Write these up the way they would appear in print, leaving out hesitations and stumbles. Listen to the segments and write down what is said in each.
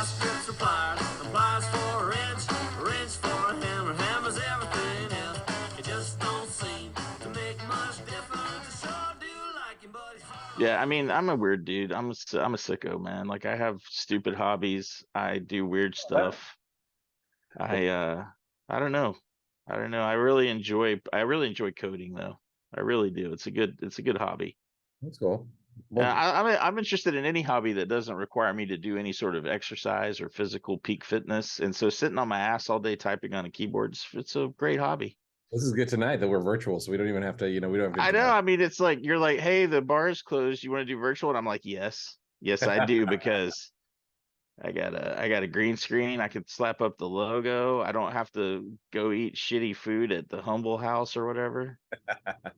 got strips for pliers, and pliers for a wrench for a hammer, hammers everything else. It just don't seem to make much difference. I sure do like him, but it's hard. Yeah, I mean, I'm a weird dude. I'm a sicko, man. Like I have stupid hobbies. I do weird stuff. I I don't know. I don't know. I really enjoy coding though. I really do. It's a good hobby. That's cool. And Well, I'm interested in any hobby that doesn't require me to do any sort of exercise or physical peak fitness. And so sitting on my ass all day typing on a keyboard, it's a great hobby. this is good tonight that we're virtual, so we don't even have to, we don't have to. I know. I mean, it's like you're like, hey, the bar is closed. You want to do virtual? And I'm like, yes, I do because I got a green screen. I could slap up the logo. I don't have to go eat shitty food at the Humble House or whatever.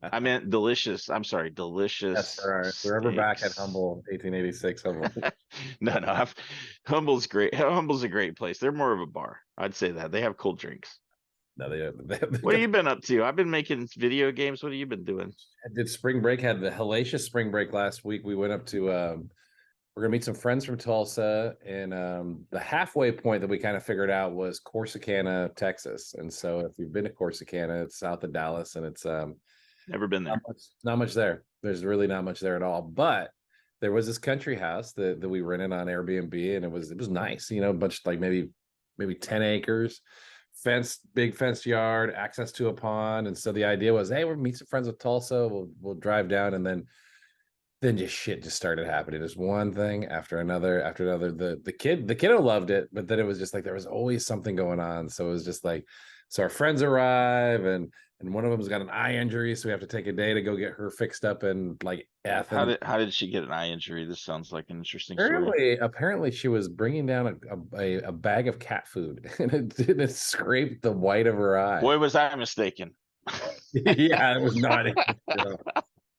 I meant delicious. I'm sorry, delicious. That's all right. We're ever back at steaks. Humble, 1886 Humble. No. Humble's great. Humble's a great place. They're more of a bar. I'd say that. They have cold drinks. No, they What have you been up to? I've been making video games. What have you been doing? did spring break, had the hellacious spring break last week. We went up to we're gonna meet some friends from Tulsa, and the halfway point that we kind of figured out was Corsicana, Texas. And so if you've been to Corsicana, it's south of Dallas, and it's Never been there. not much there. There's really not much there at all. But there was this country house that we rented on Airbnb, and it was nice, a bunch, like maybe 10 acres, big fenced yard, access to a pond. And so the idea was, hey, we'll meet some friends with Tulsa, we'll drive down, and then just shit just started happening. Just one thing after another. The kiddo loved it, but then it was just like there was always something going on. So it was just like, so our friends arrive, and one of them's got an eye injury, so we have to take a day to go get her fixed up in like Athens. How did she get an eye injury? This sounds like an interesting story. Apparently she was bringing down a bag of cat food, and it scraped the white of her eye. Boy, was I mistaken. Yeah, it was not.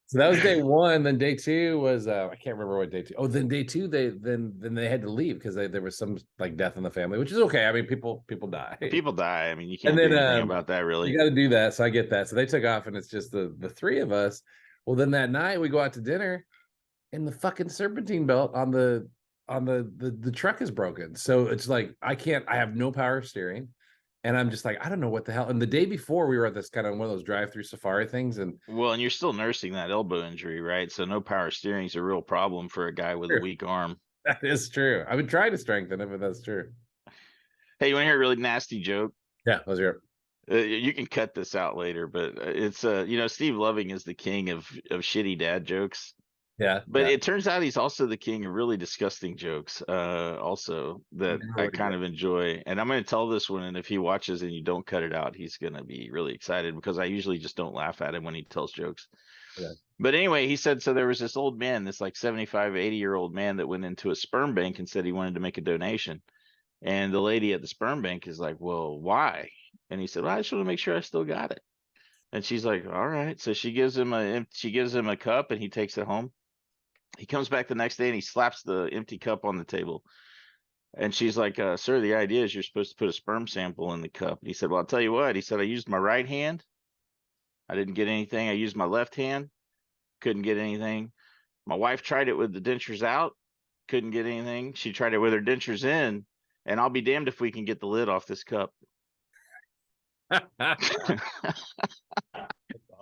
So that was day one. Then day two was I can't remember what day two. Oh, then day two they had to leave because there was some like death in the family, which is okay. I mean, people die. People die. I mean, you can't do anything about that, really. You got to do that. So I get that. So they took off, and it's just the three of us. Well, then that night we go out to dinner, and the fucking serpentine belt on the truck is broken. So it's like I have no power steering. And I'm just like, I don't know what the hell. And the day before, we were at this kind of one of those drive-through safari things. And you're still nursing that elbow injury, right? So no power steering is a real problem for a guy with a weak arm. That is true. I would try to strengthen it, but that's true. Hey, you want to hear a really nasty joke? Yeah, let's hear it. You can cut this out later, but it's Steve Loving is the king of shitty dad jokes. Yeah, but it turns out he's also the king of really disgusting jokes. Also, that I kind of enjoy, and I'm going to tell this one. And if he watches and you don't cut it out, he's going to be really excited because I usually just don't laugh at him when he tells jokes. Yeah. But anyway, he said, so there was this old man, this like 75, 80-year-old man that went into a sperm bank and said he wanted to make a donation. And the lady at the sperm bank is like, well, why? And he said, well, I just want to make sure I still got it. And she's like, all right. So she gives him a cup, and he takes it home. He comes back the next day and he slaps the empty cup on the table. And she's like, sir, the idea is you're supposed to put a sperm sample in the cup. And he said, well, I'll tell you what. He said, I used my right hand. I didn't get anything. I used my left hand. Couldn't get anything. My wife tried it with the dentures out. Couldn't get anything. She tried it with her dentures in. And I'll be damned if we can get the lid off this cup.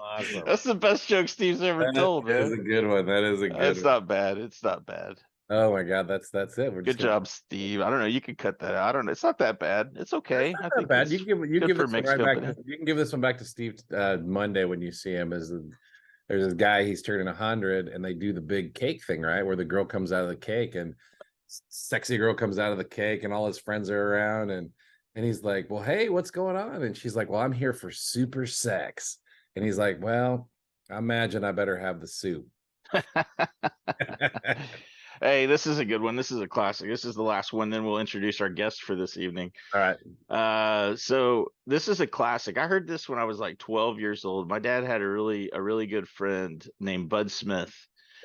Awesome. That's the best joke Steve's ever told, man. That is a good one. That is a good one. It's not bad. It's not bad. Oh my God, that's it. Good job, Steve. I don't know. You can cut that out. I don't know. It's not that bad. It's okay. It's not that bad. You can give this one back to Steve Monday when you see him. There's this guy, he's turning 100, and they do the big cake thing, right? Where the girl comes out of the cake, and sexy girl comes out of the cake, and all his friends are around, and he's like, well, hey, what's going on? And she's like, well, I'm here for super sex. And he's like, well, I imagine I better have the soup. Hey, this is a good one. This is a classic. This is the last one. Then we'll introduce our guest for this evening. All right. So this is a classic. I heard this when I was like 12 years old. My dad had a really good friend named Bud Smith.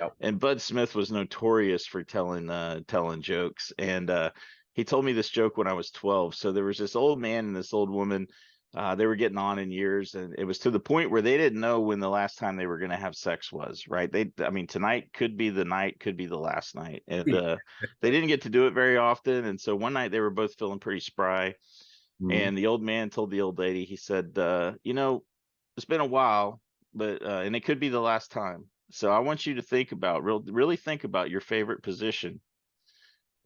Yep. And Bud Smith was notorious for telling jokes. And he told me this joke when I was 12. So there was this old man and this old woman. They were getting on in years, and it was to the point where they didn't know when the last time they were going to have sex was, right? I mean, tonight could be the night, could be the last night. And they didn't get to do it very often. And so one night they were both feeling pretty spry. And the old man told the old lady, he said, it's been a while, but, and it could be the last time. So I want you to think about, really think about your favorite position.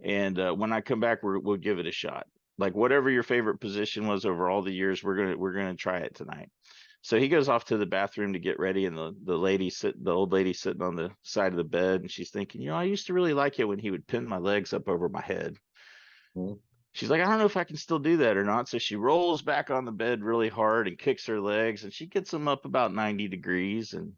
And when I come back, we'll give it a shot. Like whatever your favorite position was over all the years, we're gonna try it tonight. So he goes off to the bathroom to get ready, and the old lady sitting on the side of the bed, and she's thinking, I used to really like it when he would pin my legs up over my head. She's like, I don't know if I can still do that or not. So she rolls back on the bed really hard and kicks her legs, and she gets them up about 90 degrees. And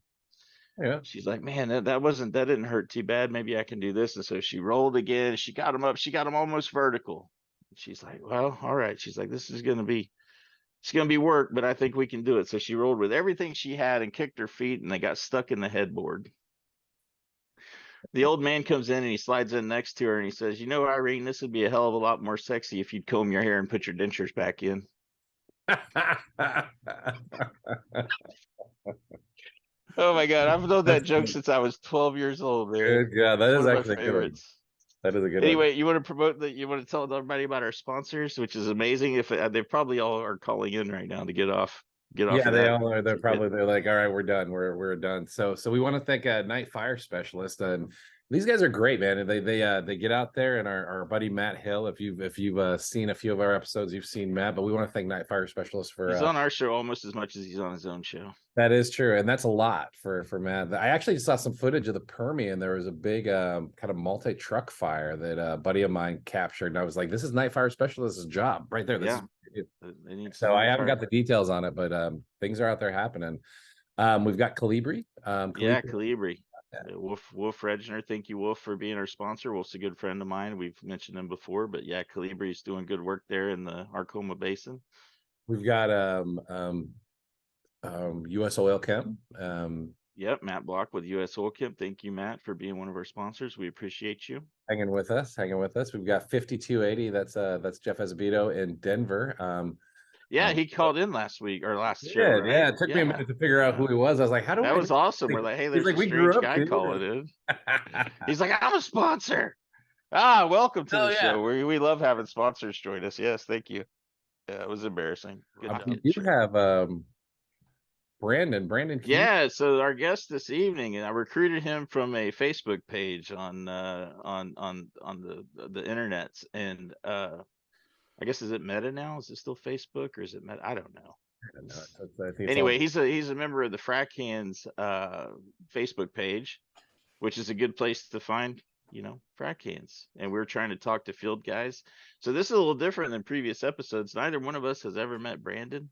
she's like, man, that didn't hurt too bad. Maybe I can do this. And so she rolled again. She got them up. She got them almost vertical. She's like, well, all right. She's like, it's going to be work, but I think we can do it. So she rolled with everything she had and kicked her feet, and they got stuck in the headboard. The old man comes in and he slides in next to her and he says, Irene, this would be a hell of a lot more sexy if you'd comb your hair and put your dentures back in. Oh my God. I've known that joke since I was 12 years old, man. Yeah, that is actually good. That is a good anyway, one. You want to tell everybody about our sponsors, which is amazing. If they probably all are calling in right now to get off. Yeah, they all are. They're like, all right, we're done. We're done. So we want to thank Night Fire Specialist, and these guys are great, man. They get out there, and our buddy Matt Hill. If you've seen a few of our episodes, you've seen Matt. But we want to thank Night Fire Specialist for he's on our show almost as much as he's on his own show. That is true, and that's a lot for Matt. I actually saw some footage of the Permian. There was a big kind of multi-truck fire that a buddy of mine captured, and I was like, "This is Night Fire Specialist's job right there." So I haven't got the details on it, but things are out there happening. We've got Calibri. Calibri. Wolf Regner. Thank you, Wolf, for being our sponsor. Wolf's a good friend of mine. We've mentioned him before, but yeah, Calibri's doing good work there in the Arcoma Basin. We've got US Oil Chem. Yep, Matt Block with US Oil Chem. Thank you, Matt, for being one of our sponsors. We appreciate you. Hanging with us. We've got 5280. That's Jeff Esbito in Denver. He called in last week or last show. Right? Yeah, it took me a minute to figure out who he was. I was like, how do that was awesome. We're like, hey, there's a strange guy calling in. He's like, I'm a sponsor. Welcome to the show. We love having sponsors join us. Yes, thank you. Yeah, it was embarrassing. Good job. You have Brandon. So our guest this evening, and I recruited him from a Facebook page on the internet, and I guess is it Meta now? Is it still Facebook or is it Meta? I don't know. Anyway, he's a member of the Frac Hands Facebook page, which is a good place to find frac hands. And we're trying to talk to field guys. So this is a little different than previous episodes. Neither one of us has ever met Brandon.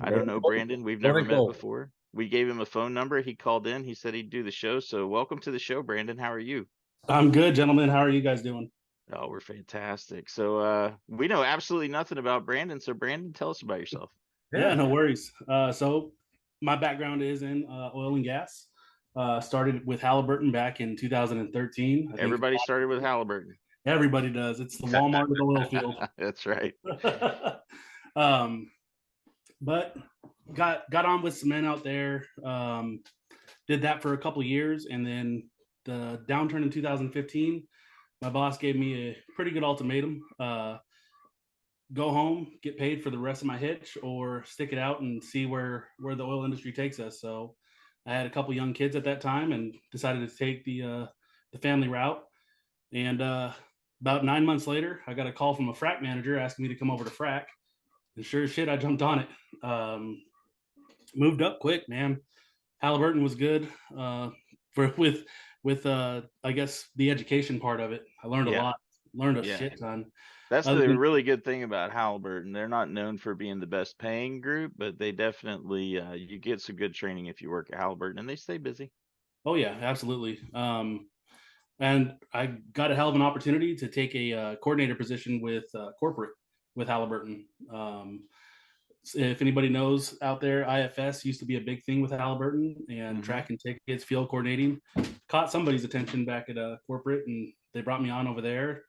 I don't know Brandon. We've never met before. We gave him a phone number. He called in. He said he'd do the show. So welcome to the show, Brandon. How are you? I'm good, gentlemen. How are you guys doing? Oh, we're fantastic. So we know absolutely nothing about Brandon. So Brandon, tell us about yourself. Yeah, no worries. So my background is in oil and gas. Started with Halliburton back in 2013. Everybody started with Halliburton. Everybody does. It's the Walmart of the oil field. That's right. But got on with cement out there. Did that for a couple of years, and then the downturn in 2015. My boss gave me a pretty good ultimatum. Go home, get paid for the rest of my hitch, or stick it out and see where the oil industry takes us. So I had a couple young kids at that time and decided to take the family route. And about 9 months later, I got a call from a frac manager asking me to come over to frac. And sure as shit, I jumped on it. Moved up quick, man. Halliburton was good with I guess the education part of it. I learned a lot. Learned a shit ton. That's the really good thing about Halliburton. They're not known for being the best paying group, but they definitely you get some good training if you work at Halliburton, and they stay busy. Oh yeah, absolutely. And I got a hell of an opportunity to take a coordinator position with corporate with Halliburton. If anybody knows out there, IFS used to be a big thing with Halliburton, and tracking tickets, field coordinating caught somebody's attention back at corporate, and they brought me on over there.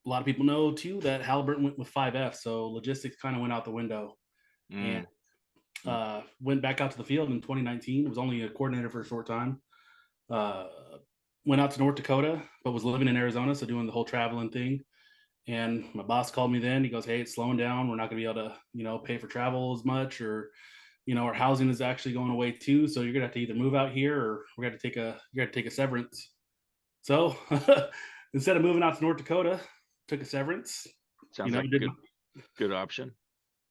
lot of people know too that Halliburton went with 5F, so logistics kind of went out the window, and went back out to the field in 2019. Was only a coordinator for a short time. Went out to North Dakota, but was living in Arizona, so doing the whole traveling thing. And my boss called me then. He goes, "Hey, it's slowing down. We're not going to be able to, pay for travel as much, or, our housing is actually going away too. So you're gonna have to either move out here, or we're gonna take a severance." So instead of moving out to North Dakota, took a severance. Sounds like a good option.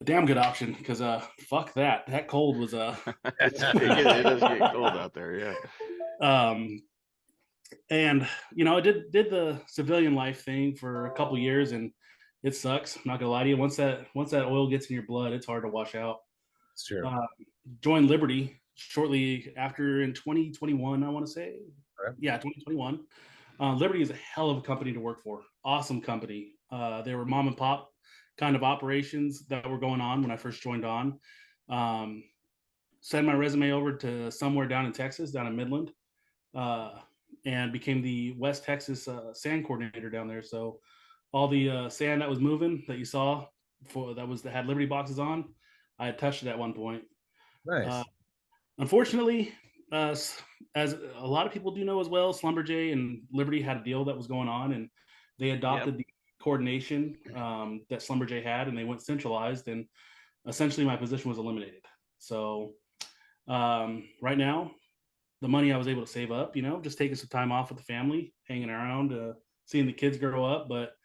A damn good option, because fuck that. That cold was it does get cold out there, yeah. And I did the civilian life thing for a couple years, and it sucks. I'm not gonna lie to you. Once that oil gets in your blood, it's hard to wash out. It's true. Joined Liberty shortly after in 2021, I want to say. Right. Yeah, 2021. Liberty is a hell of a company to work for. Awesome company. They were mom and pop kind of operations that were going on when I first joined on. Sent my resume over to somewhere down in Texas, down in Midland, and became the West Texas sand coordinator down there. So all the sand that was moving that you saw that had Liberty boxes on, I had touched it at one point. Nice. Unfortunately, as a lot of people do know as well, Schlumberger and Liberty had a deal that was going on, and they adopted the coordination that Schlumberger had, and they went centralized, and essentially my position was eliminated. So right now, the money I was able to save up, just taking some time off with the family, hanging around, seeing the kids grow up. But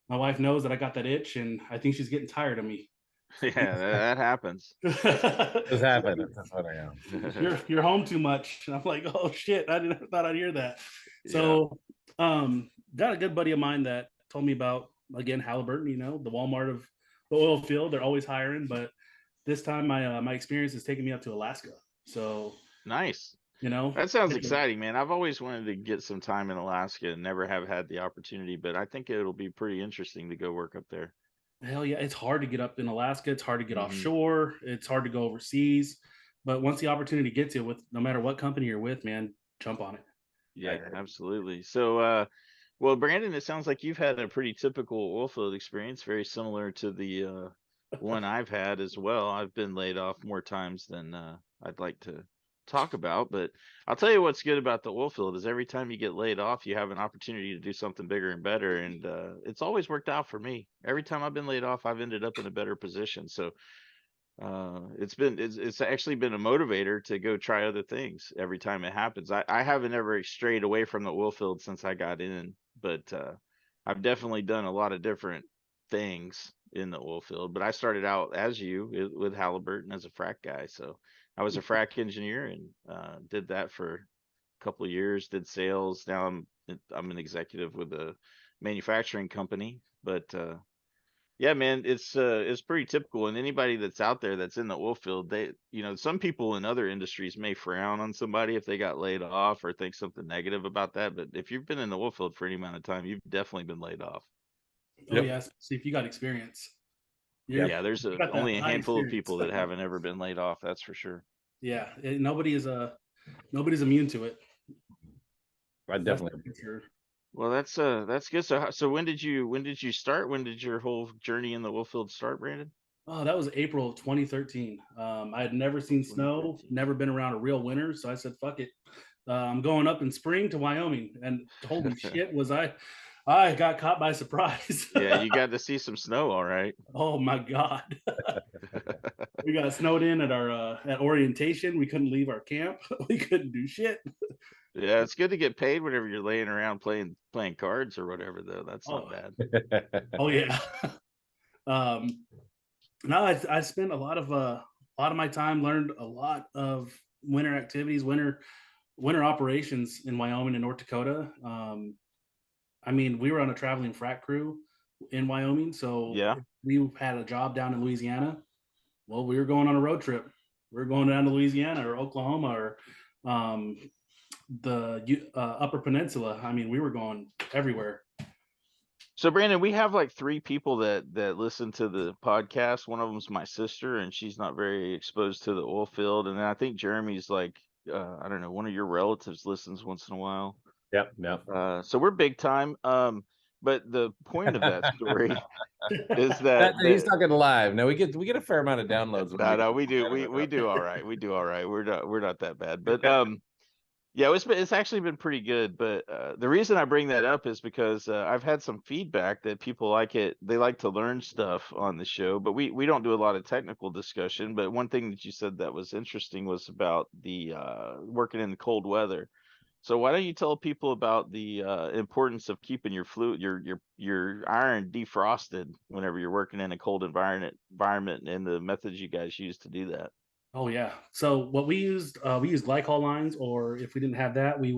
my wife knows that I got that itch, and I think she's getting tired of me. Yeah, that happens. Does happen. That's what I am. You're home too much. And I'm like, oh shit, I never thought I'd hear that. So got a good buddy of mine that told me about, again, Halliburton, the Walmart of the oil field. They're always hiring, but this time my experience is taking me up to Alaska. So nice. That sounds exciting, man. I've always wanted to get some time in Alaska and never have had the opportunity, but I think it'll be pretty interesting to go work up there. Hell yeah, it's hard to get up in Alaska. It's hard to get offshore. It's hard to go overseas. But once the opportunity gets you, with no matter what company you're with, man, jump on it. Yeah, absolutely. So, well, Brandon, it sounds like you've had a pretty typical oilfield experience, very similar to the one I've had as well. I've been laid off more times than I'd like to talk about, but I'll tell you what's good about the oil field is every time you get laid off, you have an opportunity to do something bigger and better, and it's always worked out for me. Every time I've been laid off, I've ended up in a better position. So it's actually been a motivator to go try other things every time it happens. I haven't ever strayed away from the oil field since I got in, but I've definitely done a lot of different things in the oil field. But I started out as with Halliburton as a frac guy, so I was a frac engineer and did that for a couple of years, did sales. Now I'm an executive with a manufacturing company. But yeah, man, it's pretty typical. And anybody that's out there that's in the oil field, they, some people in other industries may frown on somebody if they got laid off or think something negative about that. But if you've been in the oil field for any amount of time, you've definitely been laid off. Oh yes, see if you got experience. Yeah, there's only a handful of people that haven't ever been laid off. That's for sure. Yeah, nobody's immune to it. I definitely. Sure. Well, that's good. So when did you start? When did your whole journey in the oil field start, Brandon? Oh, that was April of 2013. I had never seen snow, never been around a real winter, so I said, "Fuck it, I'm going up in spring to Wyoming." And holy shit, was I got caught by surprise. Yeah, you got to see some snow, all right. Oh my god. We got snowed in at our at orientation. We couldn't leave our camp. We couldn't do shit. Yeah, it's good to get paid whenever you're laying around playing cards or whatever, though. That's not bad. Oh yeah. No, I spent a lot of my time, learned a lot of winter activities, winter operations in Wyoming and North Dakota. I mean, we were on a traveling frac crew in Wyoming, so we had a job down in Louisiana. Well, we were going on a road trip. We were going down to Louisiana or Oklahoma or the Upper Peninsula. I mean, we were going everywhere. So, Brandon, we have like 3 people that listen to the podcast. One of them's my sister, and she's not very exposed to the oil field. And then I think Jeremy's like, I don't know, one of your relatives listens once in a while. Yep. So we're big time. But the point of that story is that he's talking live. No, we get a fair amount of downloads. No, we do. We do all right. We do all right. We're not that bad. But yeah, it's actually been pretty good. But the reason I bring that up is because I've had some feedback that people like it. They like to learn stuff on the show, but we don't do a lot of technical discussion. But one thing that you said that was interesting was about the working in the cold weather. So why don't you tell people about the importance of keeping your fluid, your iron defrosted whenever you're working in a cold environment, and the methods you guys use to do that? Oh yeah. So what we used glycol lines, or if we didn't have that, we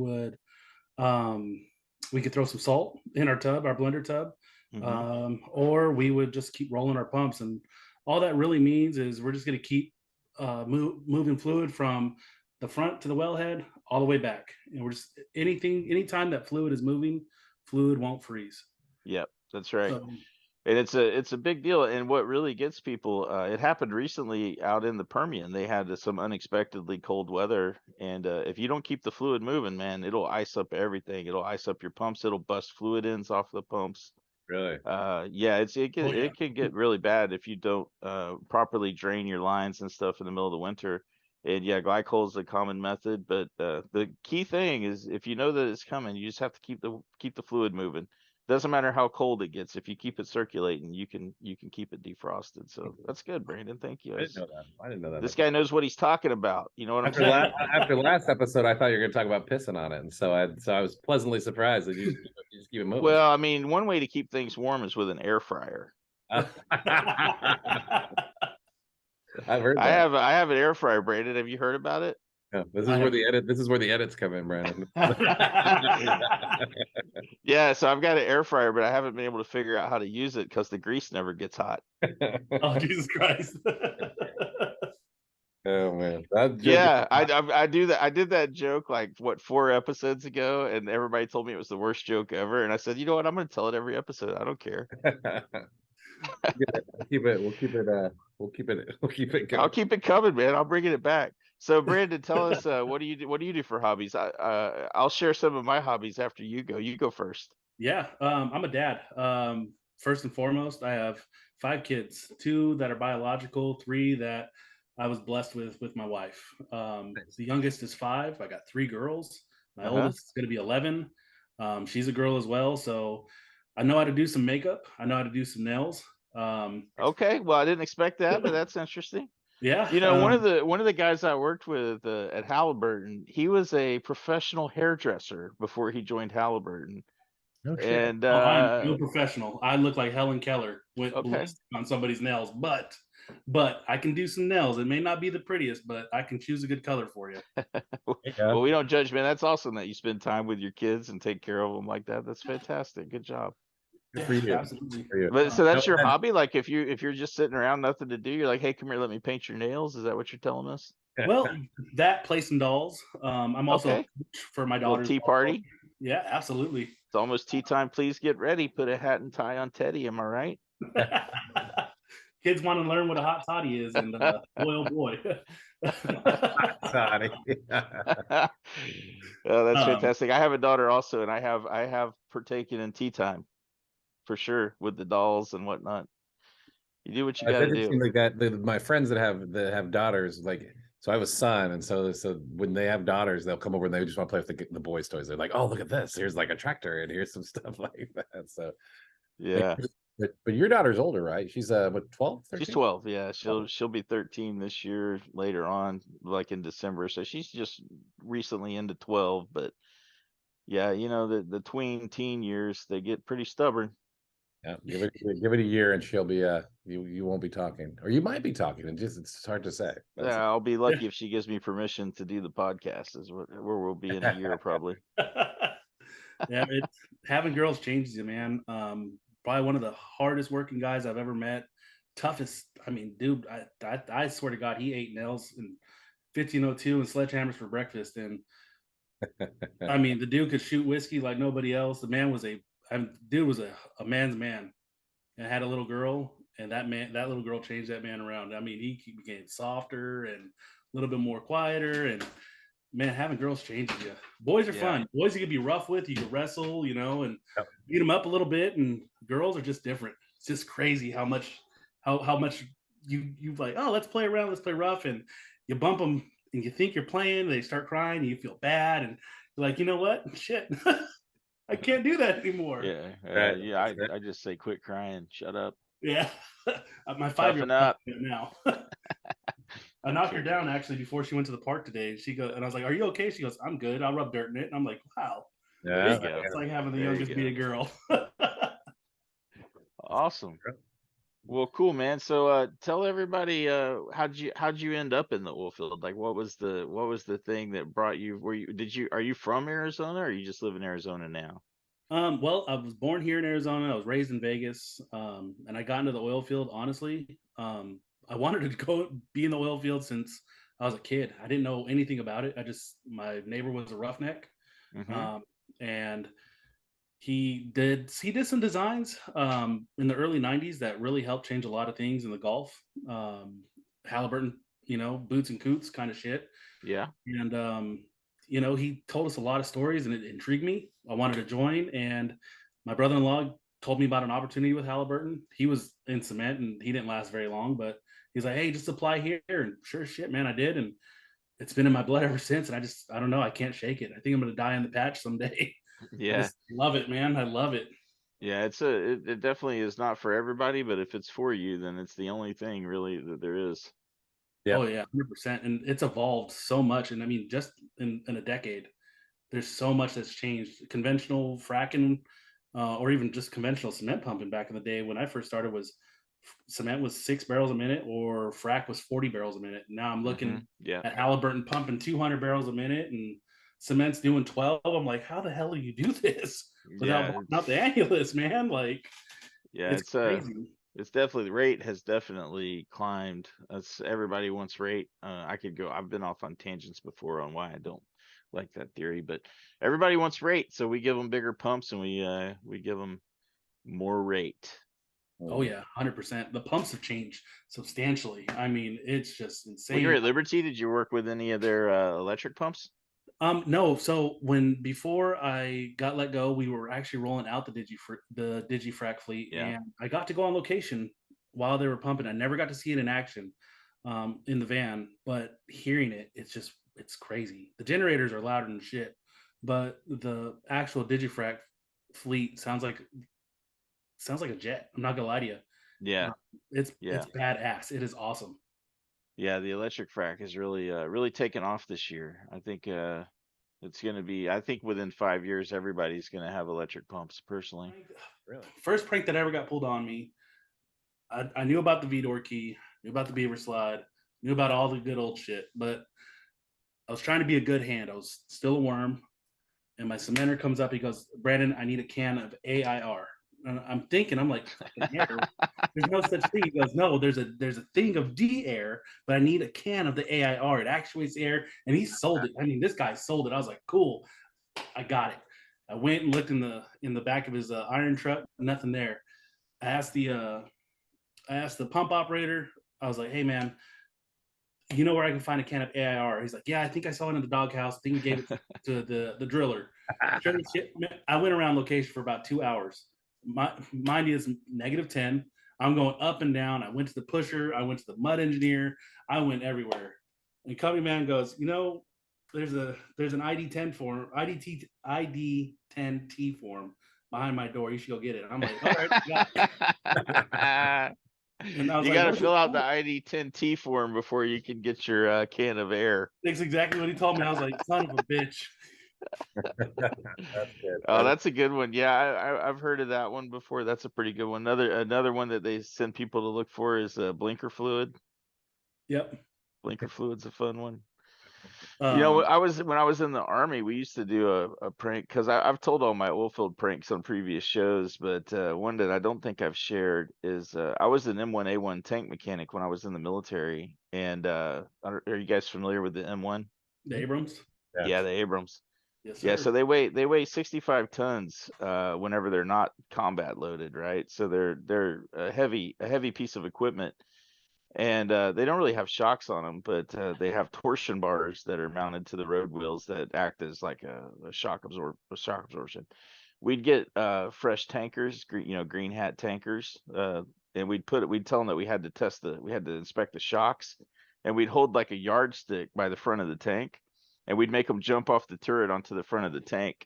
could throw some salt in our blender tub, or we would just keep rolling our pumps. And all that really means is we're just going to keep moving fluid from the front to the wellhead all the way back. And we're just anytime that fluid is moving, fluid won't freeze. Yep, that's right. So, and it's a big deal. And what really gets people, it happened recently out in the Permian. They had some unexpectedly cold weather, and if you don't keep the fluid moving, man, it'll ice up everything. It'll ice up your pumps. It'll bust fluid ends off the pumps. Really? Yeah, it can get really bad if you don't properly drain your lines and stuff in the middle of the winter. And yeah, glycol is a common method, but the key thing is if you know that it's coming, you just have to keep the fluid moving. Doesn't matter how cold it gets. If you keep it circulating, you can keep it defrosted. So that's good, Brandon. Thank you. I didn't know that. This guy knows what he's talking about. You know what I'm saying? After last episode, I thought you were going to talk about pissing on it, and so I was pleasantly surprised that you just keep it moving. Well, I mean, one way to keep things warm is with an air fryer. I've heard that. I have an air fryer, Brandon. Have you heard about it? Yeah, this is where the edits come in, Brandon. Yeah, so I've got an air fryer, but I haven't been able to figure out how to use it because the grease never gets hot. Oh, Jesus Christ. Oh man. Yeah, I do that. I did that joke like 4 episodes ago, and everybody told me it was the worst joke ever. And I said, you know what? I'm going to tell it every episode. I don't care. We'll keep it going. I'll keep it coming, man. I'll bring it back. So, Brandon, tell us what do you do for hobbies? I'll share some of my hobbies after you go. You go first. Yeah, I'm a dad. First and foremost, I have 5 kids, 2 that are biological, 3 that I was blessed with my wife. The youngest is 5. I got 3 girls. My oldest is going to be 11. She's a girl as well. So I know how to do some makeup. I know how to do some nails. Okay, well, I didn't expect that, but that's interesting. Yeah, you know, one of the guys I worked with at Halliburton, he was a professional hairdresser before he joined Halliburton. Okay. And I'm no professional. I look like Helen Keller went on somebody's nails, but I can do some nails. It may not be the prettiest, but I can choose a good color for you. Well, we don't judge, man. That's awesome that you spend time with your kids and take care of them like that. That's fantastic. Good job. Good for you. Absolutely. For you. But so that's your hobby? Like if you're just sitting around, nothing to do, you're like, hey, come here, let me paint your nails. Is that what you're telling us? Well, that play some dolls. I'm also for my daughter's tea party. Yeah, absolutely. It's almost tea time. Please get ready. Put a hat and tie on Teddy. Am I right? Kids want to learn what a hot toddy is, and boy, oh boy. Toddy. Oh, that's fantastic. I have a daughter also, and I have partaken in tea time for sure with the dolls and whatnot. You do what you got to do. Like that, my friends that have daughters, like, so I have a son, and so when they have daughters, they'll come over and they just want to play with the boys' toys. They're like, oh, look at this. Here's like a tractor, and here's some stuff like that. So yeah. But your daughter's older, right? She's what, 12, 13? She's 12. Yeah, she'll be 13 this year later on, like in December. So she's just recently into 12. But yeah, you know, the tween teen years, they get pretty stubborn. Yeah, give it a year and she'll be you won't be talking, or you might be talking, and it's hard to say. Yeah, I'll be lucky if she gives me permission to do the podcast. Is where we'll be in a year probably. Yeah, having girls changes you, man. Probably one of the hardest working guys I've ever met. Toughest. I mean, dude, I swear to God, he ate nails in 1502 and sledgehammers for breakfast. And I mean, the dude could shoot whiskey like nobody else. The man was dude was a man's man, and had a little girl, and that little girl changed that man around. I mean, he became softer and a little bit more quieter, and man, having girls changes you. Boys are fun. Boys you can be rough with, you can wrestle, you know, and beat them up a little bit, and girls are just different. It's just crazy how much you like, oh, let's play around, let's play rough, and you bump them and you think you're playing, they start crying, and you feel bad, and you're like, you know what, shit, I can't do that anymore. Yeah. I just say, quit crying, shut up. Yeah. My Toughen 5-year-old up. now. I knocked her down actually before she went to the park today. She goes, and I was like, "Are you okay?" She goes, "I'm good. I'll rub dirt in it." And I'm like, "Wow, Yeah. it's like having the There you youngest beat a girl." Awesome. Well, cool, man. So tell everybody how'd you end up in the oil field? Like what was the thing that brought you? Are you from Arizona, or you just live in Arizona now? Well, I was born here in Arizona. I was raised in Vegas, and I got into the oil field. Honestly, I wanted to go be in the oil field since I was a kid. I didn't know anything about it. My neighbor was a roughneck, Mm-hmm. and he did some designs in the early '90s that really helped change a lot of things in the Gulf. Halliburton, boots and coots kind of shit. Yeah. And he told us a lot of stories, and it intrigued me. I wanted to join, and my brother-in-law told me about an opportunity with Halliburton. He was in cement, and he didn't last very long, but he's like, "Hey, just apply here." And sure as shit, man, I did, and it's been in my blood ever since. And I don't know, I can't shake it. I think I'm gonna die in the patch someday. I Yeah. just love it, man. I love it. Yeah, it definitely is not for everybody, but if it's for you, then it's the only thing really that there is. Yep. Oh yeah, 100%. And it's evolved so much. And I mean, just in a decade, there's so much that's changed. Conventional fracking, or even just conventional cement pumping back in the day when I first started cement was 6 barrels a minute, or frac was 40 barrels a minute. Now I'm looking Yeah. at Halliburton pumping 200 barrels a minute, and cement's doing 12. I'm like, how the hell do you do this without Yeah, blowing out the annulus, man? Like, yeah, it's crazy. it's definitely, the rate has definitely climbed. Everybody wants rate. I've been off on tangents before on why I don't like that theory, but everybody wants rate, so we give them bigger pumps, and we give them more rate. Oh yeah, 100%. The pumps have changed substantially. I mean, it's just When you were insane. at Liberty, did you work with any of their electric pumps? No. So before I got let go, we were actually rolling out the Digifrac fleet, Yeah. and I got to go on location while they were pumping. I never got to see it in action, in the van, but hearing it, it's crazy. The generators are louder than shit, but the actual Digifrac fleet sounds like a jet. I'm not gonna lie to you. Yeah. It's Yeah. badass. It is awesome. Yeah, the electric frac is really taken off this year. I think it's going to be, I think within 5 years, everybody's going to have electric pumps, personally. Really? First prank that ever got pulled on me. I knew about the V-door key, knew about the beaver slide, knew about all the good old shit, but I was trying to be a good hand. I was still a worm, and my cementer comes up. He goes, "Brandon, I need a can of AIR." And I'm like, "Fucking air? There's no such thing." He goes, "No, there's a thing of D-air, but I need a can of the AIR. It actuates air." And he sold it. I mean, this guy sold it. I was like, "Cool, I got it." I went and looked in the back of his iron truck. Nothing there. I asked the pump operator. I was like, "Hey man, you know where I can find a can of AIR?" He's like, "Yeah, I think I saw it in the doghouse. I think he gave it to the driller." Sure as shit, man, I went around location for about 2 hours. Mind you, it's -10. I'm going up and down. I went to the pusher. I went to the mud engineer. I went everywhere. And company man goes, there's an ID10 form, ID10T form behind my door. You should go get it. I'm like, all right, yeah. And I was You like, got to what is it fill out the for? ID10T form before you can get your can of air. That's exactly what he told me. I was like, son of a bitch. That's good. Oh, that's a good one. Yeah, I've heard of that one before. That's a pretty good one. Another one that they send people to look for is blinker fluid. Yep. Blinker fluid's a fun one. Um, When I was in the Army, we used to do a prank, because I've told all my oilfield pranks on previous shows, but one that I don't think I've shared is I was an M1A1 tank mechanic when I was in the military, and are you guys familiar with the M1? the Abrams. Yeah, the Abrams. Yes, Yeah, sir. so they weigh 65 tons whenever they're not combat loaded, right? So they're a heavy piece of equipment, and they don't really have shocks on them, but they have torsion bars that are mounted to the road wheels that act as like a shock absorption. we'd get fresh tankers, green hat tankers, and we'd tell them that we had to inspect the shocks, and we'd hold like a yardstick by the front of the tank, and we'd make them jump off the turret onto the front of the tank,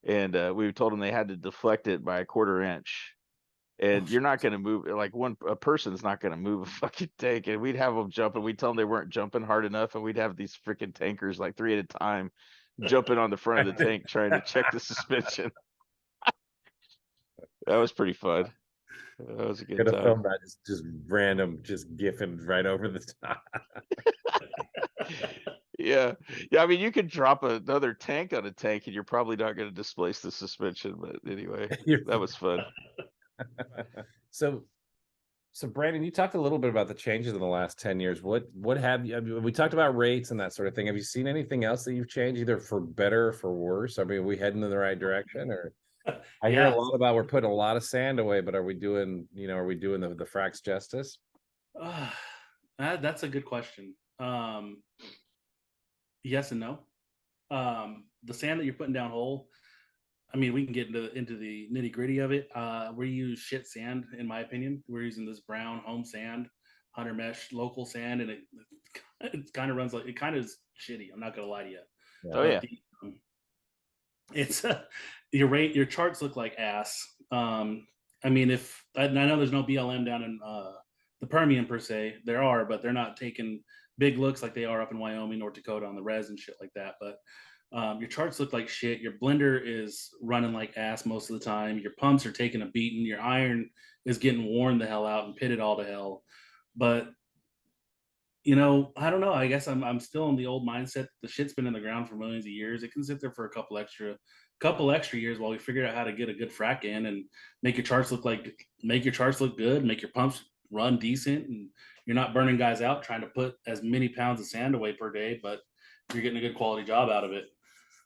and we told them they had to deflect it by a 1/4 inch. And you're not going to move, like a person's not going to move a fucking tank. And we'd have them jump, and we'd tell them they weren't jumping hard enough, and we'd have these freaking tankers, like 3 at a time, jumping on the front of the tank trying to check the suspension. That was pretty fun. That was a good time. Film that just random, just gifting right over the top. Yeah. I mean, you could drop another tank on a tank, and you're probably not going to displace the suspension. But anyway, that was fun. So Brandon, you talked a little bit about the changes in the last 10 years. What have you? I mean, we talked about rates and that sort of thing. Have you seen anything else that you've changed, either for better or for worse? I mean, are we heading in the right direction, or? I hear a lot about we're putting a lot of sand away, but are we doing the fracs justice? That's a good question. Yes and no. The sand that you're putting down hole, I mean, we can get into the nitty gritty of it. We use shit sand, in my opinion. We're using this brown home sand, 100 mesh local sand, and it kind of runs like, it kind of is shitty. I'm not gonna lie to you. Oh yeah. It's your charts look like ass. I mean, I know there's no BLM down in the Permian per se, there are, but they're not taking big looks like they are up in Wyoming, North Dakota on the res and shit like that. But your charts look like shit. Your blender is running like ass most of the time. Your pumps are taking a beating. Your iron is getting worn the hell out and pitted all to hell. But I don't know. I guess I'm still in the old mindset. The shit's been in the ground for millions of years. It can sit there for a couple extra years while we figure out how to get a good frac in and make your charts look good, make your pumps run decent, and you're not burning guys out trying to put as many pounds of sand away per day, but you're getting a good quality job out of it.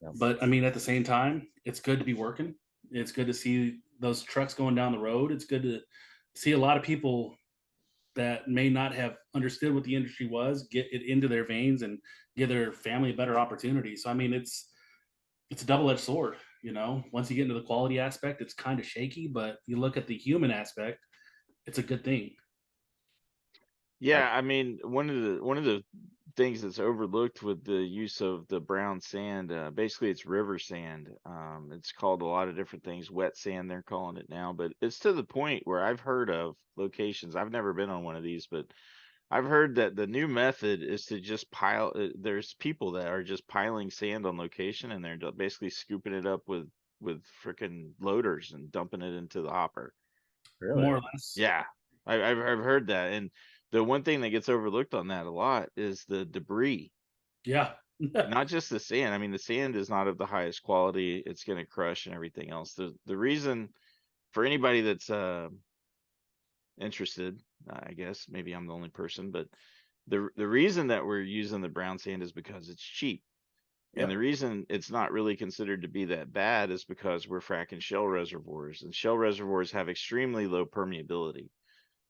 Yeah. But I mean, at the same time, it's good to be working. It's good to see those trucks going down the road. It's good to see a lot of people that may not have understood what the industry was get it into their veins and give their family a better opportunity. So I mean, it's a double-edged sword. Once you get into the quality aspect, it's kind of shaky, but you look at the human aspect, it's a good thing. Yeah, I mean, one of the things that's overlooked with the use of the brown sand, basically it's river sand. It's called a lot of different things, wet sand they're calling it now, but it's to the point where I've heard of locations. I've never been on one of these, but I've heard that the new method is to just pile. There's people that are just piling sand on location, and they're basically scooping it up with freaking loaders and dumping it into the hopper. Really? More or less. Yeah, I've heard that, and the one thing that gets overlooked on that a lot is the debris. Yeah. Not just the sand. I mean, the sand is not of the highest quality. It's going to crush and everything else. The reason for anybody that's interested, I guess maybe I'm the only person, but the reason that we're using the brown sand is because it's cheap. Yep. And the reason it's not really considered to be that bad is because we're fracking shale reservoirs, and shale reservoirs have extremely low permeability.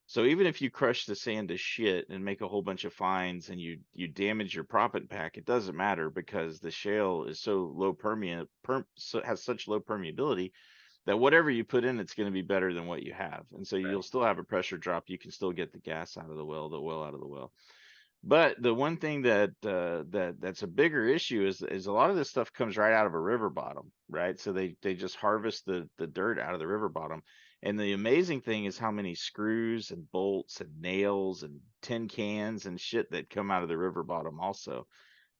So even if you crush the sand to shit and make a whole bunch of fines and you damage your proppant pack, it doesn't matter, because the shale is so low has such low permeability that whatever you put in, it's going to be better than what you have. And so you'll still have a pressure drop. You can still get the gas out of the well out of the well. But the one thing that's a bigger issue is a lot of this stuff comes right out of a river bottom, right? So they just harvest the dirt out of the river bottom. And the amazing thing is how many screws and bolts and nails and tin cans and shit that come out of the river bottom also.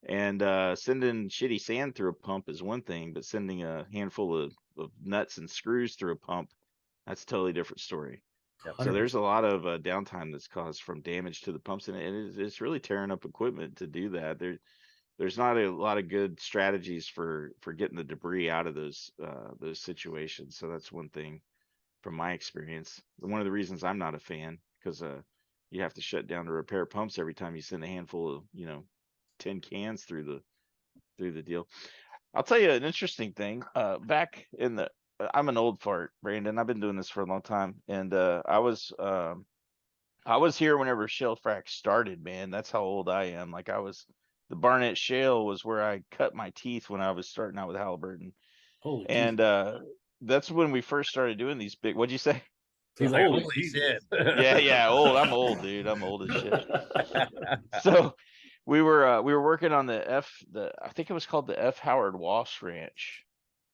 And sending shitty sand through a pump is one thing, but sending a handful of nuts and screws through a pump, that's a totally different story. Yep. So there's a lot of downtime that's caused from damage to the pumps, and it's really tearing up equipment to do that. There's not a lot of good strategies for getting the debris out of those situations. So that's one thing from my experience. One of the reasons I'm not a fan, because you have to shut down to repair pumps every time you send a handful of tin cans through the deal. I'll tell you an interesting thing. Back in the I'm an old fart, Brandon. I've been doing this for a long time, and I was here whenever shale frac started, man. That's how old I am. Like, the Barnett Shale was where I cut my teeth when I was starting out with Halliburton. Holy and that's when we first started doing these big. What'd you say? He's like, Holy holy Jesus. shit. Yeah, old. I'm old, dude. I'm old as shit. So we were working on the I think it was called the F. Howard Walsh Ranch,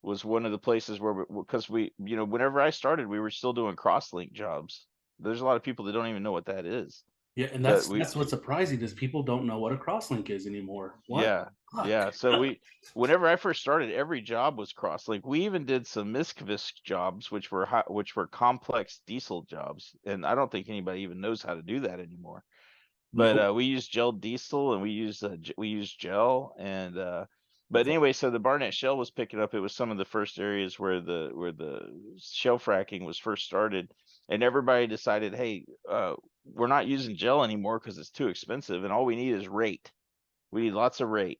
was one of the places where because we, whenever I started, we were still doing crosslink jobs. There's a lot of people that don't even know what that is. Yeah, and But that's what's surprising is people don't know what a crosslink is anymore. What? yeah, Fuck. yeah. So whenever I first started, every job was crosslink. We even did some misc jobs, which were complex diesel jobs, and I don't think anybody even knows how to do that anymore. But Nope. we used gel diesel, and we used gel, and but anyway, so the Barnett Shale was picking up. It was some of the first areas where the shale fracking was first started, and everybody decided, hey, we're not using gel anymore because it's too expensive, and all we need is rate. We need lots of rate,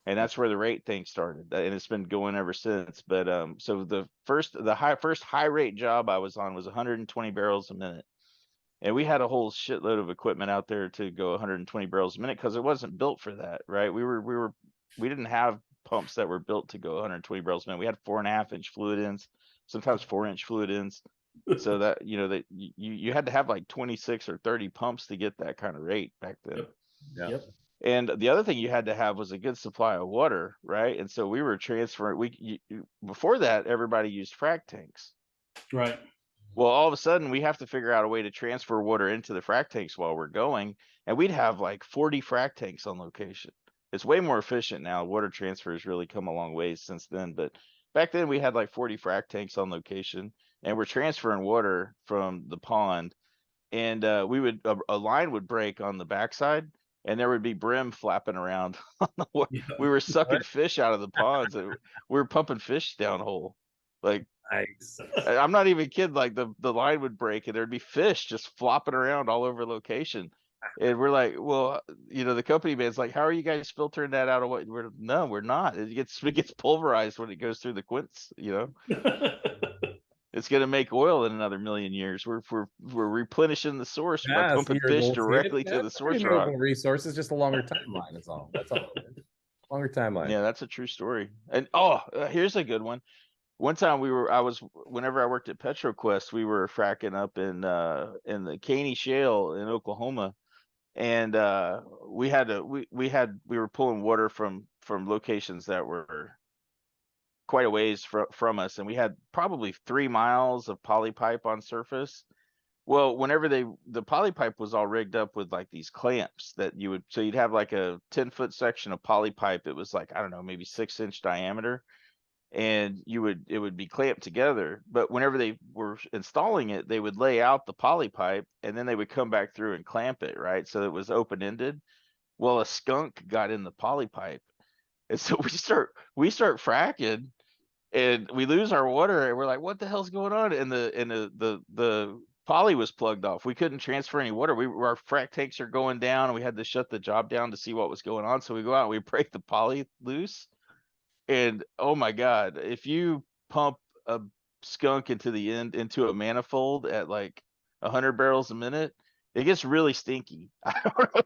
and that's where the rate thing started, and it's been going ever since. But so the first high rate job I was on was 120 barrels a minute. And we had a whole shitload of equipment out there to go 120 barrels a minute because it wasn't built for that, right? We didn't have pumps that were built to go 120 barrels a minute. We had 4.5-inch fluid ends, sometimes 4-inch fluid ends. So that that you had to have like 26 or 30 pumps to get that kind of rate back then. Yep. Yeah. Yep. And the other thing you had to have was a good supply of water, right? And so we were transferring. Before that, everybody used frac tanks. Right. Well, all of a sudden, we have to figure out a way to transfer water into the frac tanks while we're going, and we'd have like 40 frac tanks on location. It's way more efficient now. Water transfer has really come a long ways since then, but back then we had like 40 frac tanks on location, and we're transferring water from the pond, and a line would break on the backside, and there would be brim flapping around on the water. Yeah. We were sucking fish out of the ponds, and we were pumping fish downhole, like. Nice. I'm not even kidding. Like the line would break and there'd be fish just flopping around all over location. And we're like, well, the company man's like, how are you guys filtering that out of what no, we're not. It gets pulverized when it goes through the quints, It's gonna make oil in another million years. We're replenishing the source by Yeah, it's pumping fish renewable. directly Yeah, to the it's source rock. renewable resource. It's just a longer timeline. Is all. That's all. It is. Longer timeline. Yeah, that's a true story. And here's a good one. One time whenever I worked at PetroQuest, we were fracking up in the Caney Shale in Oklahoma, and we were pulling water from locations that were quite a ways from us, and we had probably 3 miles of poly pipe on surface. Well, whenever the poly pipe was all rigged up with like these clamps that you'd have like a 10-foot section of poly pipe. It was like, I don't know, maybe 6-inch diameter, and it would be clamped together. But whenever they were installing it, they would lay out the poly pipe, and then they would come back through and clamp it, right? So it was open-ended. Well, a skunk got in the poly pipe, and so we start fracking, and we lose our water, and we're like, what the hell's going on? And the poly was plugged off. We couldn't transfer any water. Our frac tanks are going down, and we had to shut the job down to see what was going on. So we go out and we break the poly loose. And oh my God, if you pump a skunk into a manifold at like 100 barrels a minute, it gets really stinky. I don't know.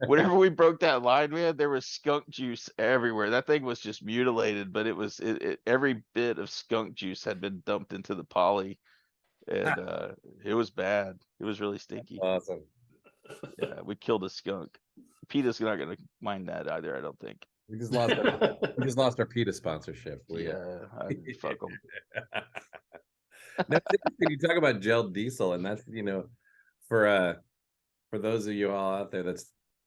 Whenever we broke that line, man, there was skunk juice everywhere. That thing was just mutilated, but every bit of skunk juice had been dumped into the poly, and it was bad. It was really stinky. Awesome. Yeah, we killed a skunk. PETA's not gonna mind that either, I don't think. We just lost our PETA sponsorship. Fuck them. Now, you talk about gel diesel, and that's for those of you all out there,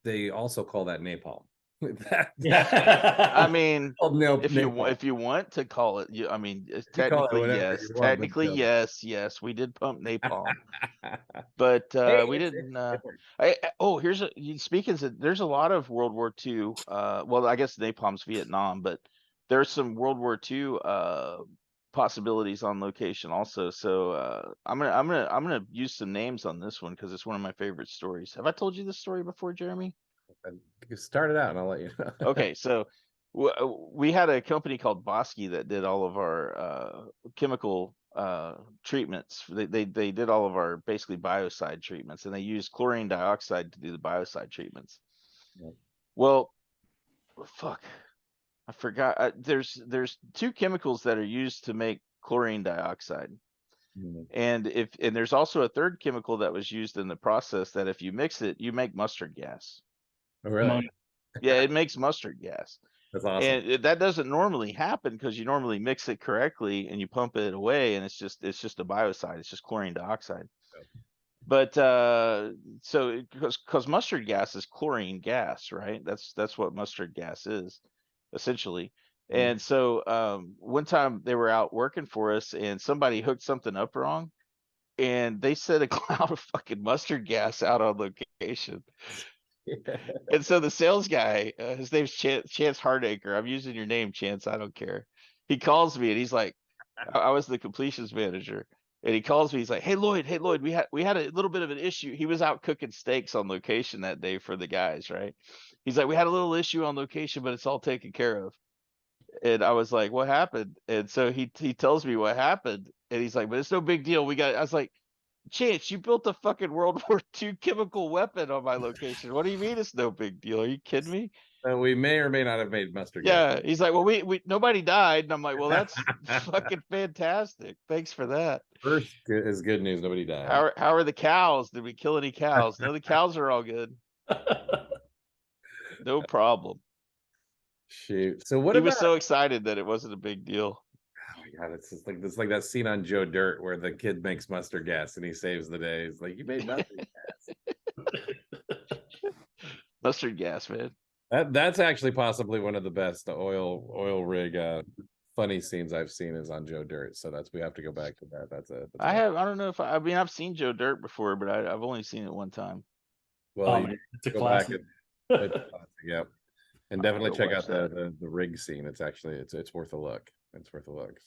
they also call that napalm. I mean, if you want to call it, technically yes, yes, we did pump napalm, but we didn't. There's a lot of World War II. Well, I guess napalm's Vietnam, but there's some World War II possibilities on location also. So I'm gonna use some names on this one because it's one of my favorite stories. Have I told you this story before, Jeremy? Start it out and I'll let you know. Okay, so we had a company called Bosky that did all of our chemical treatments. They did all of our basically biocide treatments, and they used chlorine dioxide to do the biocide treatments. Yep. Well, fuck, I forgot. There's 2 chemicals that are used to make chlorine dioxide. Mhm. And there's also a third chemical that was used in the process that if you mix it, you make mustard gas. Oh, really? Ammonia. Yeah, it makes mustard gas. That's awesome. And that doesn't normally happen because you normally mix it correctly and you pump it away, and it's just a biocide. It's just chlorine dioxide. Yep. But so because mustard gas is chlorine gas, right? That's what mustard gas is, essentially. Mhm. And so one time they were out working for us, and somebody hooked something up wrong, and they set a cloud of fucking mustard gas out on location. And so the sales guy, his name's Chance Hardacre. I'm using your name, Chance. I don't care. He calls me and he's like, I was the completions manager, and he calls me. He's like, hey Lloyd, we had a little bit of an issue. He was out cooking steaks on location that day for the guys, right? He's like, we had a little issue on location, but it's all taken care of. And I was like, what happened? And so he tells me what happened, and he's like, but it's no big deal. I was like, Chance, you built a fucking World War II chemical weapon on my location. What do you mean it's no big deal? Are you kidding me? We may or may not have made mustard gas. Yeah. He's like, well, we nobody died. And I'm like, well, that's fucking fantastic. Thanks for that. First is good news. Nobody died. How are the cows? Did we kill any cows? No, the cows are all good. No problem. Shoot. So what He about? was so excited that it wasn't a big deal. Oh my God, it's like that scene on Joe Dirt where the kid makes mustard gas and he saves the day. He's like, you made mustard gas. Mustard gas, man. That's actually possibly one of the best oil rig funny scenes I've seen is on Joe Dirt. So we have to go back to that. I don't know if I mean I've seen Joe Dirt before, but I've only seen it one time. Well, man, it's a go back classic. Yep. And definitely go check watch out the rig scene. It's actually it's worth a look. It's worth a look.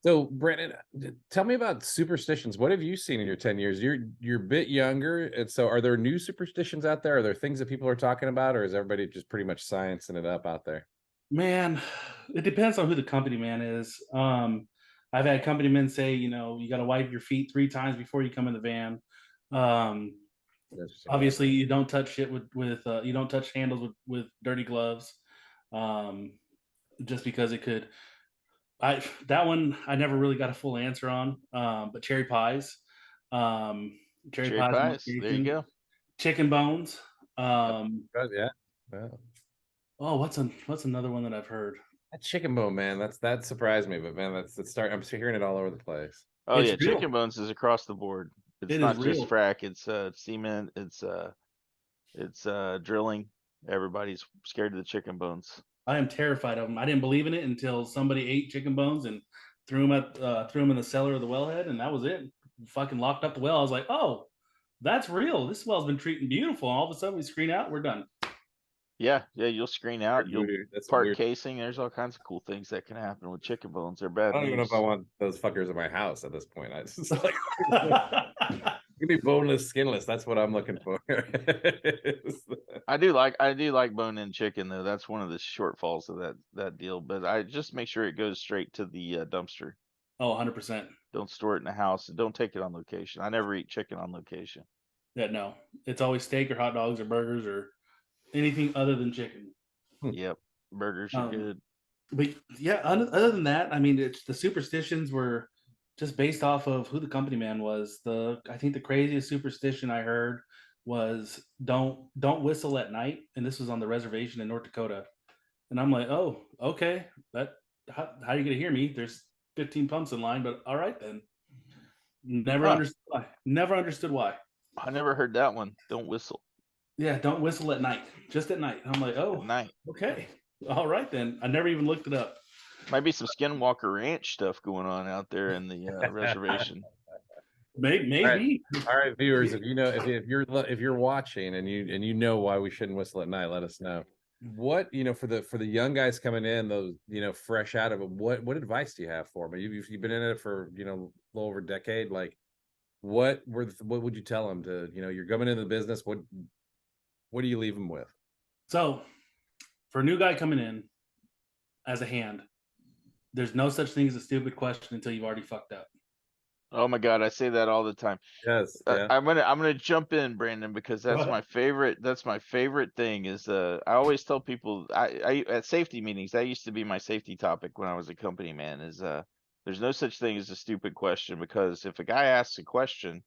So Brandon, tell me about superstitions. What have you seen in your 10 years? You're a bit younger, and so are there new superstitions out there? Are there things that people are talking about, or is everybody just pretty much sciencing it up out there? Man, it depends on who the company man is. I've had company men say, you got to wipe your feet 3 times before you come in the van. Obviously, you don't touch shit with you don't touch handles with dirty gloves, just because it could. That one I never really got a full answer on. But cherry pies, cherry pies. There you go. Chicken bones. Yeah. Oh, what's another one that I've heard? That chicken bone, man. that surprised me, but man, I'm hearing it all over the place. Oh It's yeah, real. chicken bones is across the board. It's It not is just real. frac. It's cement. It's drilling. Everybody's scared of the chicken bones. I am terrified of them. I didn't believe in it until somebody ate chicken bones and threw them in the cellar of the wellhead, and that was it. Fucking locked up the well. I was like, oh, that's real. This well's been treating beautiful. And all of a sudden, we screen out. We're done. Yeah, you'll screen out. You'll That's part weird. casing. There's all kinds of cool things that can happen with chicken bones. They're bad. I don't even know if I news. want those fuckers in my house at this point. I just like give me boneless, skinless. That's what I'm looking for. I do like bone-in chicken though. That's one of the shortfalls of that deal. But I just make sure it goes straight to the dumpster. Oh, 100%. Don't store it in the house. Don't take it on location. I never eat chicken on location. Yeah, no. It's always steak or hot dogs or burgers or anything other than chicken. Yep, burgers are good. But yeah, other than that, I mean, the superstitions were just based off of who the company man was. I think the craziest superstition I heard was don't whistle at night, and this was on the reservation in North Dakota. And I'm like, oh, okay, how are you gonna hear me? There's 15 pumps in line, but all right then. Never understood why. I never heard that one. Don't whistle. Yeah, don't whistle at night. Just at night. I'm like, oh, At night. okay, all right then. I never even looked it up. Might be some Skinwalker Ranch stuff going on out there in the reservation. Maybe. All right, viewers, if you're watching and you know why we shouldn't whistle at night, let us know. What for the young guys coming in, those fresh out of it, what advice do you have for them? You've been in it for a little over a decade. Like, what would you tell them to you're coming into the business? What do you leave them with? So, for a new guy coming in as a hand, there's no such thing as a stupid question until you've already fucked up. Oh my God, I say that all the time. Yes, yeah. I'm gonna jump in, Brandon, because that's my favorite. That's my favorite thing. Is I always tell people I at safety meetings. That used to be my safety topic when I was a company man. Is There's no such thing as a stupid question, because if a guy asks a question,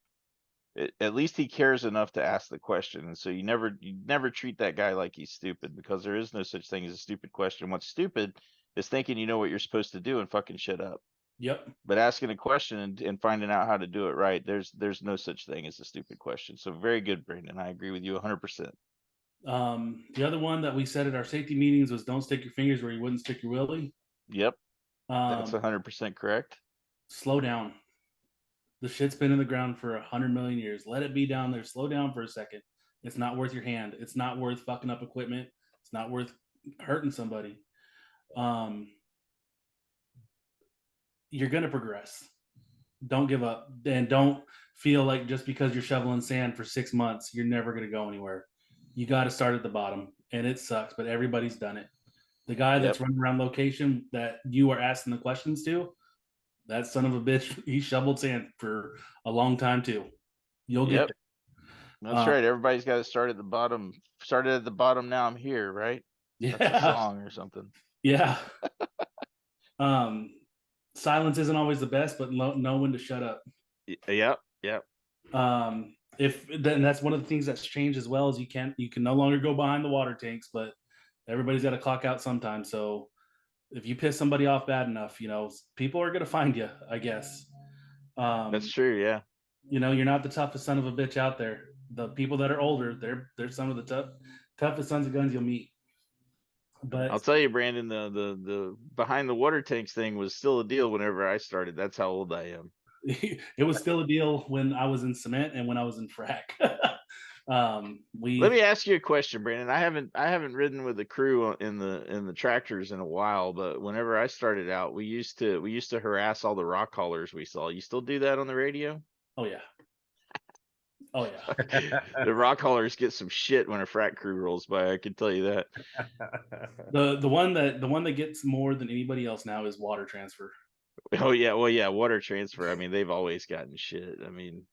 at least he cares enough to ask the question. And so you never treat that guy like he's stupid, because there is no such thing as a stupid question. What's stupid is thinking you know what you're supposed to do and fucking shit up. Yep. But asking a question and finding out how to do it right, there's no such thing as a stupid question. So very good, Brandon. I agree with you 100%. The other one that we said at our safety meetings was don't stick your fingers where you wouldn't stick your willy. Yep, that's Um, 100% correct. slow down. The shit's been in the ground for 100 million years. Let it be down there. Slow down for a second. It's not worth your hand. It's not worth fucking up equipment. It's not worth hurting somebody. You're gonna progress. Don't give up, and don't feel like just because you're shoveling sand for 6 months, you're never gonna go anywhere. You got to start at the bottom, and it sucks, but everybody's done it. The guy that's running around location that you are asking the questions to, that son of a bitch, he shoveled sand for a long time too. You'll get there. That's right. Everybody's got to start at the bottom. Started at the bottom, now I'm here, right? Yeah. That's a song or something. Yeah. Silence isn't always the best, but know when to shut up. Yep. If then that's one of the things that's changed as well, is you can no longer go behind the water tanks, but everybody's got to clock out sometime. So if you piss somebody off bad enough, people are gonna find you, I guess. That's true. Yeah. You're not the toughest son of a bitch out there. The people that are older, they're some of the toughest sons of guns you'll meet. But I'll tell you, Brandon, the behind the water tanks thing was still a deal whenever I started. That's how old I am. It was still a deal when I was in cement and when I was in frac. Let me ask you a question, Brandon. I haven't ridden with the crew in the tractors in a while, but whenever I started out, we used to harass all the rock haulers we saw. You still do that on the radio? Oh yeah. Oh yeah. The rock haulers get some shit when a frac crew rolls by. I can tell you that. The one that gets more than anybody else now is water transfer. Oh yeah, well yeah, water transfer. I mean, they've always gotten shit. I mean,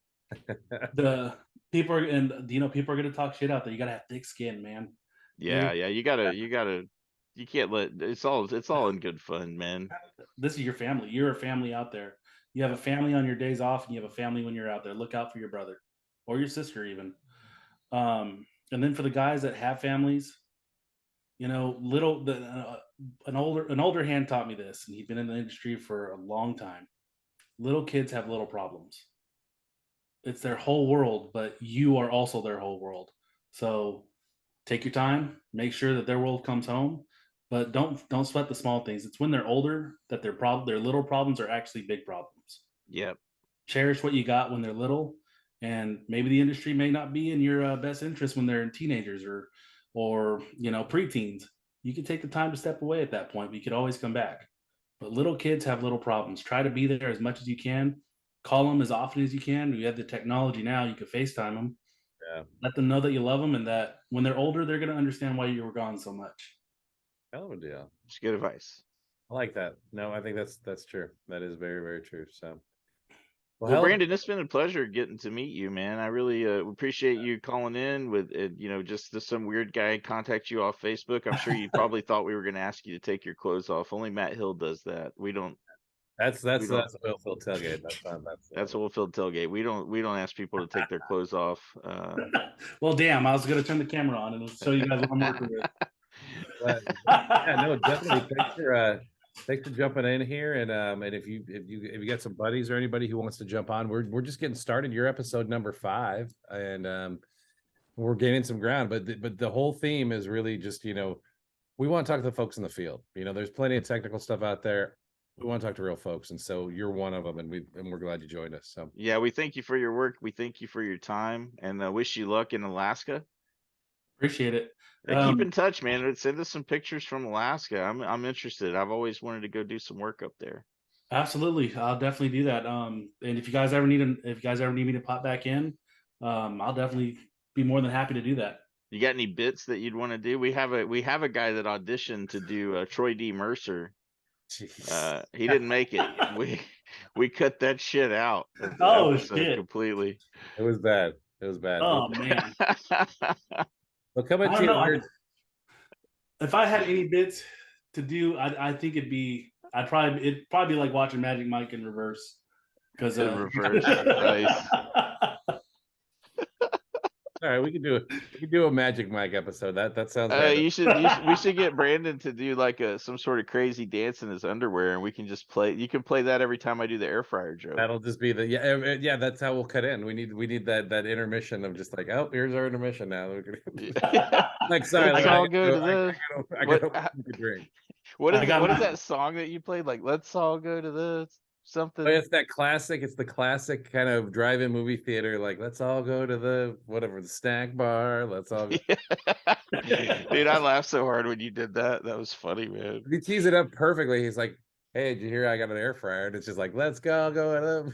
the people are people are gonna talk shit out there. You gotta have thick skin, man. Yeah, you gotta. You can't let it's all in good fun, man. This is your family. You're a family out there. You have a family on your days off, and you have a family when you're out there. Look out for your brother or your sister, even. And then for the guys that have families, an older hand taught me this, and he'd been in the industry for a long time. Little kids have little problems. It's their whole world, but you are also their whole world. So take your time, make sure that their world comes home, but don't sweat the small things. It's when they're older that their little problems are actually big problems. Yep. Cherish what you got when they're little, and maybe the industry may not be in your best interest when they're teenagers or preteens. You can take the time to step away at that point, but you could always come back. But little kids have little problems. Try to be there as much as you can. Call them as often as you can. You have the technology now. You can FaceTime them. Yeah. Let them know that you love them, and that when they're older, they're going to understand why you were gone so much. Hell of a deal. It's good advice. I like that. No, I think that's true. That is very, very true. So, well Brandon, it's been a pleasure getting to meet you, man. I really appreciate you calling in with just some weird guy contact you off Facebook. I'm sure you probably thought we were going to ask you to take your clothes off. Only Matt Hill does that. We don't. That's oilfield tailgate. That's oilfield tailgate. We don't ask people to take their clothes off. Well, damn! I was going to turn the camera on and show you guys what I'm working with. Yeah, no, definitely. Thanks for jumping in here, and if you got some buddies or anybody who wants to jump on, we're just getting started. You're episode number 5, and we're gaining some ground. But the whole theme is really just we want to talk to the folks in the field. There's plenty of technical stuff out there. We want to talk to real folks, and so you're one of them, and we're glad you joined us. So yeah, we thank you for your work. We thank you for your time, and wish you luck in Alaska. Appreciate it. Keep in touch, man. Send us some pictures from Alaska. I'm interested. I've always wanted to go do some work up there. Absolutely, I'll definitely do that. And if you guys ever need me to pop back in, I'll definitely be more than happy to do that. You got any bits that you'd want to do? We have a guy that auditioned to do Troy D. Mercer. He didn't make it. We cut that shit out. Shit! Completely. It was bad. Oh man. Well, coming to you. If I had any bits to do, I think it'd be It'd probably be like watching Magic Mike in reverse. Because In reverse, nice. All right, we can do a Magic Mike episode. That sounds right. We should get Brandon to do like some sort of crazy dance in his underwear, and we can just play. You can play that every time I do the air fryer joke. That'll just be yeah. That's how we'll cut in. We need that intermission of just like, oh, here's our intermission now. Like, sorry, let's all go to the. I gotta drink. What is that song that you played? Like, let's all go to the something. But it's that classic. It's the classic kind of drive-in movie theater. Like, let's all go to the whatever the snack bar. Let's all. Go. Dude, I laughed so hard when you did that. That was funny, man. He teased it up perfectly. He's like, "Hey, did you hear I got an air fryer?" And it's just like, "Let's go to them."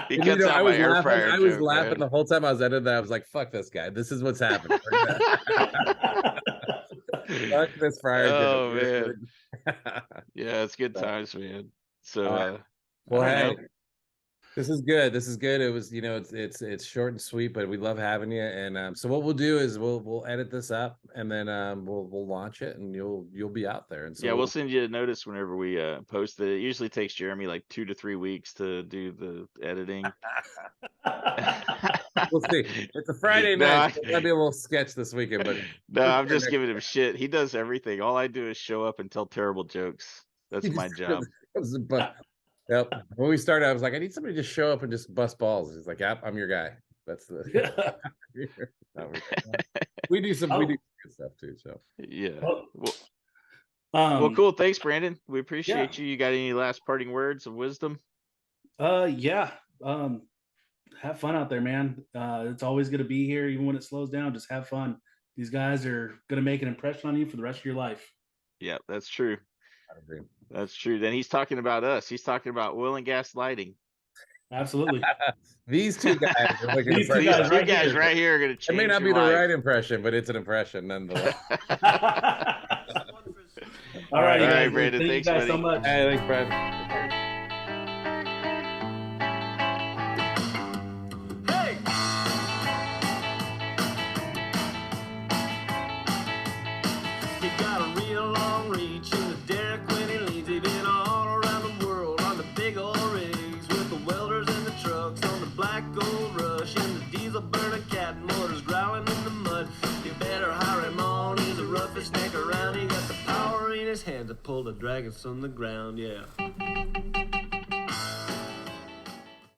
He cuts out my air fryer. I was laughing the whole time I was editing that. I was like, "Fuck this guy. This is what's happening." Fuck this fryer. Oh man. Yeah, it's good times, man. So well, hey, this is good. It was, it's short and sweet, but we love having you. And so what we'll do is we'll edit this up, and then we'll launch it, and you'll be out there. And so yeah, we'll send you a notice whenever we post it. It usually takes Jeremy like 2 to 3 weeks to do the editing. We'll see. It's a Friday night. Might be a little sketch this weekend, but no, I'm just giving him shit. He does everything. All I do is show up and tell terrible jokes. That's my job. Yep. When we started, I was like, I need somebody to just show up and just bust balls. He's like, yep, I'm your guy. That's the. We do some good stuff too. So yeah. Well, cool. Thanks, Brandon. We appreciate you. You got any last parting words of wisdom? Yeah. Have fun out there, man. It's always going to be here, even when it slows down. Just have fun. These guys are going to make an impression on you for the rest of your life. Yeah, that's true. That's true. Then he's talking about us. He's talking about oil and gas lighting. Absolutely. These two guys are looking these two guys right here are going to change. It may not be the right impression, but it's an impression nonetheless. All right, Brandon. Thank you guys so much. Hey, thanks, Brad. Pull the dragons from the ground, yeah.